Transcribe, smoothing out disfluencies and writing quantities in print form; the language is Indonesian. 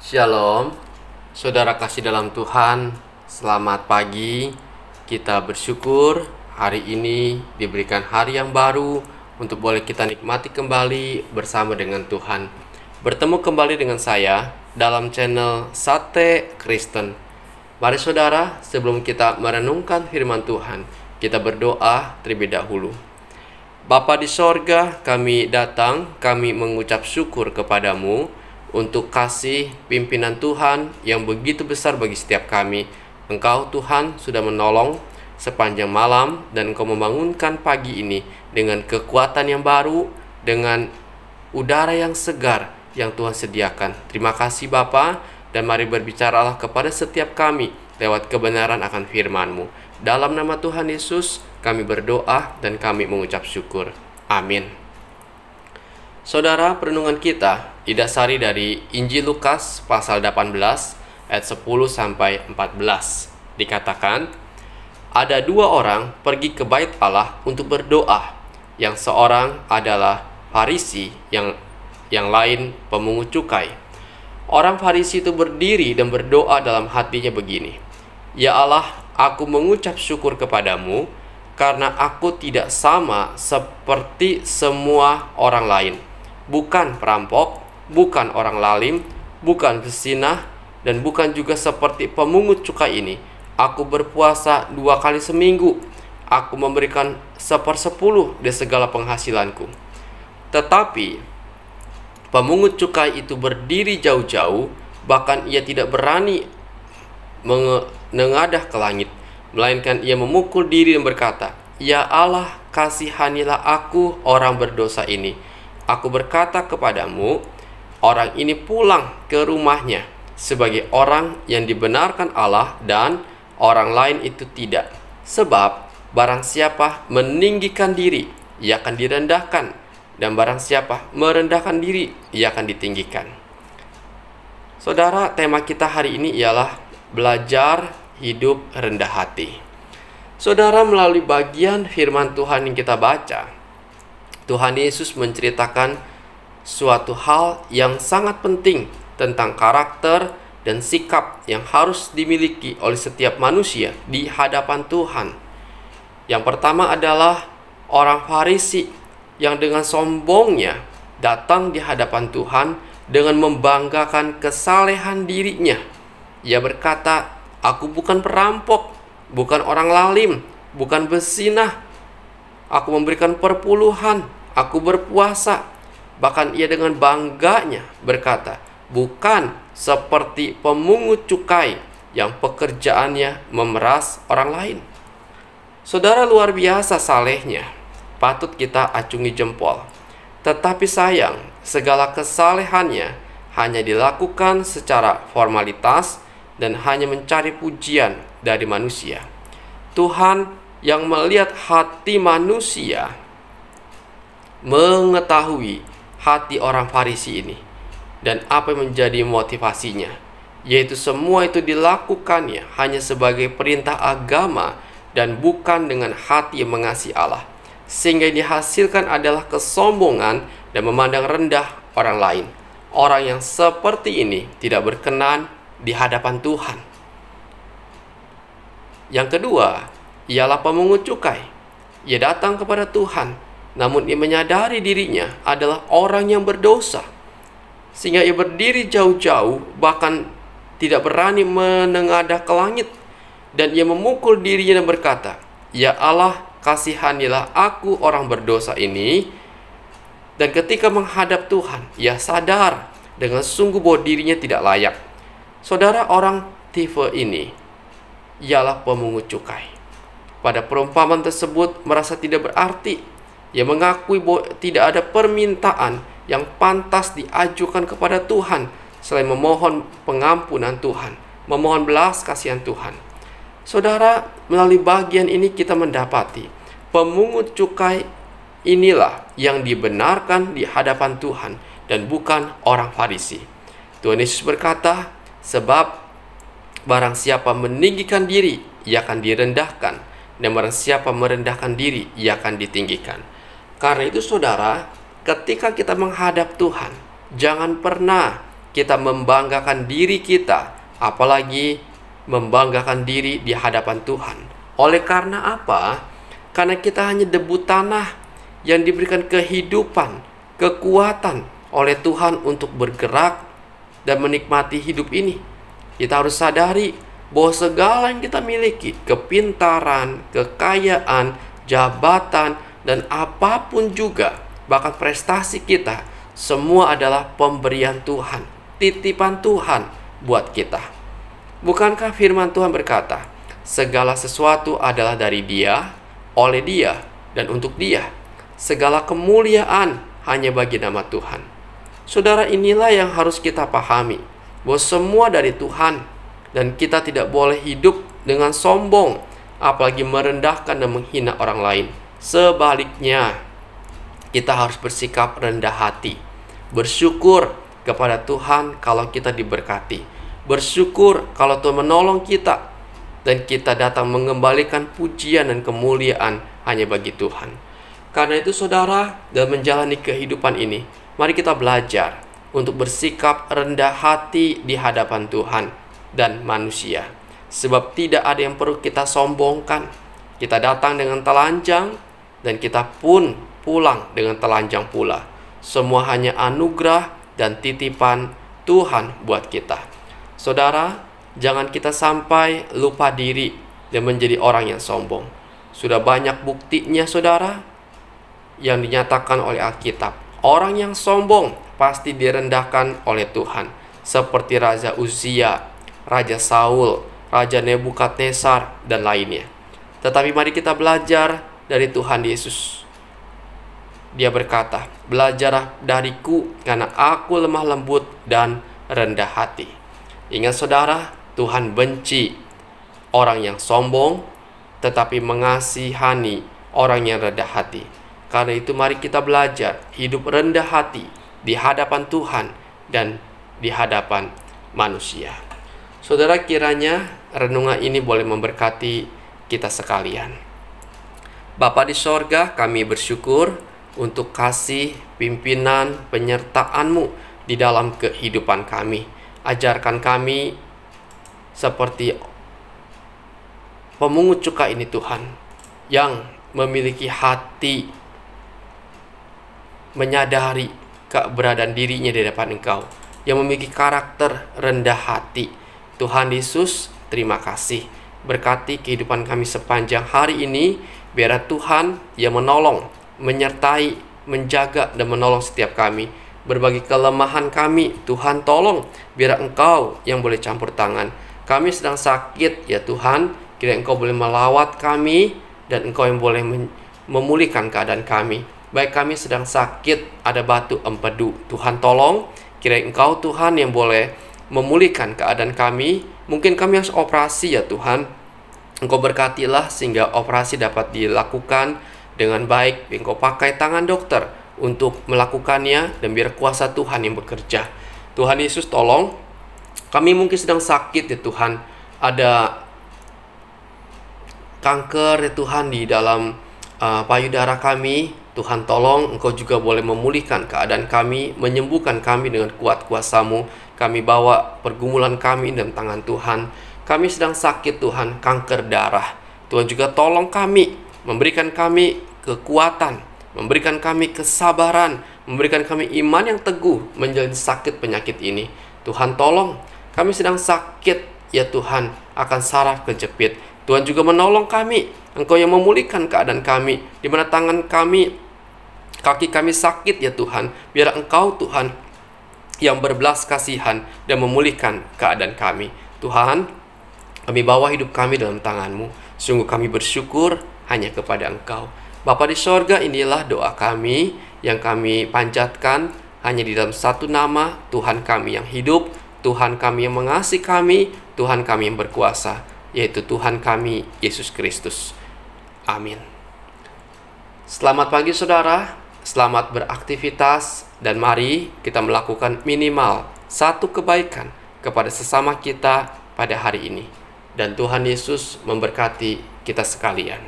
Shalom, saudara kasih dalam Tuhan, selamat pagi. Kita bersyukur hari ini diberikan hari yang baru untuk boleh kita nikmati kembali bersama dengan Tuhan. Bertemu kembali dengan saya dalam channel Sate Kristen. Mari saudara, sebelum kita merenungkan firman Tuhan, kita berdoa terlebih dahulu. Bapa di sorga, kami datang, kami mengucap syukur kepadamu untuk kasih pimpinan Tuhan yang begitu besar bagi setiap kami. Engkau Tuhan sudah menolong sepanjang malam dan Engkau membangunkan pagi ini dengan kekuatan yang baru, dengan udara yang segar yang Tuhan sediakan. Terima kasih Bapa, dan mari berbicaralah kepada setiap kami lewat kebenaran akan firman-Mu. Dalam nama Tuhan Yesus kami berdoa dan kami mengucap syukur. Amin. Saudara, perenungan kita didasari dari Injil Lukas pasal 18 ayat 10 sampai 14. Dikatakan, ada dua orang pergi ke bait Allah untuk berdoa. Yang seorang adalah Farisi, yang lain pemungut cukai. Orang Farisi itu berdiri dan berdoa dalam hatinya begini, Ya Allah, aku mengucap syukur kepadamu karena aku tidak sama seperti semua orang lain. Bukan perampok, bukan orang lalim, bukan pezinah, dan bukan juga seperti pemungut cukai ini. Aku berpuasa 2 kali seminggu. Aku memberikan 1/10 dari segala penghasilanku. Tetapi pemungut cukai itu berdiri jauh-jauh, bahkan ia tidak berani menengadah ke langit, melainkan ia memukul diri dan berkata, Ya Allah, kasihanilah aku orang berdosa ini. Aku berkata kepadamu, orang ini pulang ke rumahnya sebagai orang yang dibenarkan Allah dan orang lain itu tidak. Sebab barang siapa meninggikan diri, ia akan direndahkan, dan barang siapa merendahkan diri, ia akan ditinggikan. Saudara, tema kita hari ini ialah belajar hidup rendah hati. Saudara, melalui bagian firman Tuhan yang kita baca, Tuhan Yesus menceritakan suatu hal yang sangat penting tentang karakter dan sikap yang harus dimiliki oleh setiap manusia di hadapan Tuhan. Yang pertama adalah orang Farisi yang dengan sombongnya datang di hadapan Tuhan dengan membanggakan kesalehan dirinya. Ia berkata, aku bukan perampok, bukan orang lalim, bukan bezinah. Aku memberikan perpuluhan, aku berpuasa. Bahkan ia dengan bangganya berkata, bukan seperti pemungut cukai yang pekerjaannya memeras orang lain. Saudara, luar biasa salehnya, patut kita acungi jempol. Tetapi sayang, segala kesalehannya hanya dilakukan secara formalitas dan hanya mencari pujian dari manusia. Tuhan yang melihat hati manusia mengetahui hati orang Farisi ini dan apa yang menjadi motivasinya, yaitu semua itu dilakukannya hanya sebagai perintah agama dan bukan dengan hati yang mengasihi Allah, sehingga yang dihasilkan adalah kesombongan dan memandang rendah orang lain. Orang yang seperti ini tidak berkenan di hadapan Tuhan. Yang kedua ialah pemungut cukai. Ia datang kepada Tuhan, namun ia menyadari dirinya adalah orang yang berdosa, sehingga ia berdiri jauh-jauh, bahkan tidak berani menengadah ke langit, dan ia memukul dirinya dan berkata, Ya Allah, kasihanilah aku orang berdosa ini. Dan ketika menghadap Tuhan, ia sadar dengan sungguh bahwa dirinya tidak layak. Saudara, orang tipe ini ialah pemungut cukai. Pada perumpamaan tersebut merasa tidak berarti. Ia mengakui bahwa tidak ada permintaan yang pantas diajukan kepada Tuhan selain memohon pengampunan Tuhan, memohon belas kasihan Tuhan. Saudara, melalui bagian ini kita mendapati pemungut cukai inilah yang dibenarkan di hadapan Tuhan dan bukan orang Farisi. Tuhan Yesus berkata, sebab barang siapa meninggikan diri, ia akan direndahkan, dan barang siapa merendahkan diri, ia akan ditinggikan. Karena itu saudara, ketika kita menghadap Tuhan, jangan pernah kita membanggakan diri kita, apalagi membanggakan diri di hadapan Tuhan. Oleh karena apa? Karena kita hanya debu tanah yang diberikan kehidupan, kekuatan oleh Tuhan untuk bergerak dan menikmati hidup ini. Kita harus sadari bahwa segala yang kita miliki, kepintaran, kekayaan, jabatan, dan apapun juga, bahkan prestasi kita, semua adalah pemberian Tuhan, titipan Tuhan buat kita. Bukankah firman Tuhan berkata, segala sesuatu adalah dari Dia, oleh Dia, dan untuk Dia. Segala kemuliaan hanya bagi nama Tuhan. Saudara, inilah yang harus kita pahami, bahwa semua dari Tuhan, dan kita tidak boleh hidup dengan sombong, apalagi merendahkan dan menghina orang lain. Sebaliknya, kita harus bersikap rendah hati, bersyukur kepada Tuhan kalau kita diberkati, bersyukur kalau Tuhan menolong kita, dan kita datang mengembalikan pujian dan kemuliaan hanya bagi Tuhan. Karena itu saudara, dalam menjalani kehidupan ini, mari kita belajar untuk bersikap rendah hati di hadapan Tuhan dan manusia. Sebab tidak ada yang perlu kita sombongkan. Kita datang dengan telanjang dan kita pun pulang dengan telanjang pula. Semua hanya anugerah dan titipan Tuhan buat kita. Saudara, jangan kita sampai lupa diri dan menjadi orang yang sombong. Sudah banyak buktinya saudara yang dinyatakan oleh Alkitab. Orang yang sombong pasti direndahkan oleh Tuhan. Seperti Raja Uzia, Raja Saul, Raja Nebukadnezar, dan lainnya. Tetapi mari kita belajar dari Tuhan Yesus. Dia berkata, belajarlah dariku karena aku lemah lembut dan rendah hati. Ingat saudara, Tuhan benci orang yang sombong, tetapi mengasihani orang yang rendah hati. Karena itu mari kita belajar hidup rendah hati di hadapan Tuhan dan di hadapan manusia. Saudara, kiranya renungan ini boleh memberkati kita sekalian. Bapa di sorga, kami bersyukur untuk kasih pimpinan penyertaan-Mu di dalam kehidupan kami. Ajarkan kami seperti pemungut cukai ini Tuhan, yang memiliki hati menyadari keberadaan dirinya di depan Engkau, yang memiliki karakter rendah hati. Tuhan Yesus, terima kasih. Berkati kehidupan kami sepanjang hari ini. Biar Tuhan yang menolong, menyertai, menjaga, dan menolong setiap kami. Berbagi kelemahan kami, Tuhan tolong. Biar Engkau yang boleh campur tangan. Kami sedang sakit, ya Tuhan. Kira Engkau boleh melawat kami, dan Engkau yang boleh memulihkan keadaan kami. Baik kami sedang sakit, ada batu empedu, Tuhan tolong. Kira Engkau Tuhan yang boleh memulihkan keadaan kami. Mungkin kami harus operasi, ya Tuhan. Engkau berkatilah sehingga operasi dapat dilakukan dengan baik. Engkau pakai tangan dokter untuk melakukannya, dan biar kuasa Tuhan yang bekerja. Tuhan Yesus tolong. Kami mungkin sedang sakit, ya Tuhan. Ada kanker, ya Tuhan, di dalam payudara kami. Tuhan tolong, Engkau juga boleh memulihkan keadaan kami, menyembuhkan kami dengan kuat kuasa-Mu. Kami bawa pergumulan kami dalam tangan Tuhan. Kami sedang sakit Tuhan, kanker darah. Tuhan juga tolong kami, memberikan kami kekuatan, memberikan kami kesabaran, memberikan kami iman yang teguh menjalani sakit penyakit ini. Tuhan tolong, kami sedang sakit, ya Tuhan, akan saraf kejepit. Tuhan juga menolong kami. Engkau yang memulihkan keadaan kami, di mana tangan kami, kaki kami sakit, ya Tuhan. Biar Engkau Tuhan yang berbelas kasihan dan memulihkan keadaan kami. Tuhan, kami bawa hidup kami dalam tangan-Mu. Sungguh kami bersyukur hanya kepada Engkau. Bapa di sorga, inilah doa kami yang kami panjatkan hanya di dalam satu nama, Tuhan kami yang hidup, Tuhan kami yang mengasihi kami, Tuhan kami yang berkuasa, yaitu Tuhan kami, Yesus Kristus. Amin. Selamat pagi saudara. Selamat beraktivitas, dan mari kita melakukan minimal satu kebaikan kepada sesama kita pada hari ini. Dan Tuhan Yesus memberkati kita sekalian.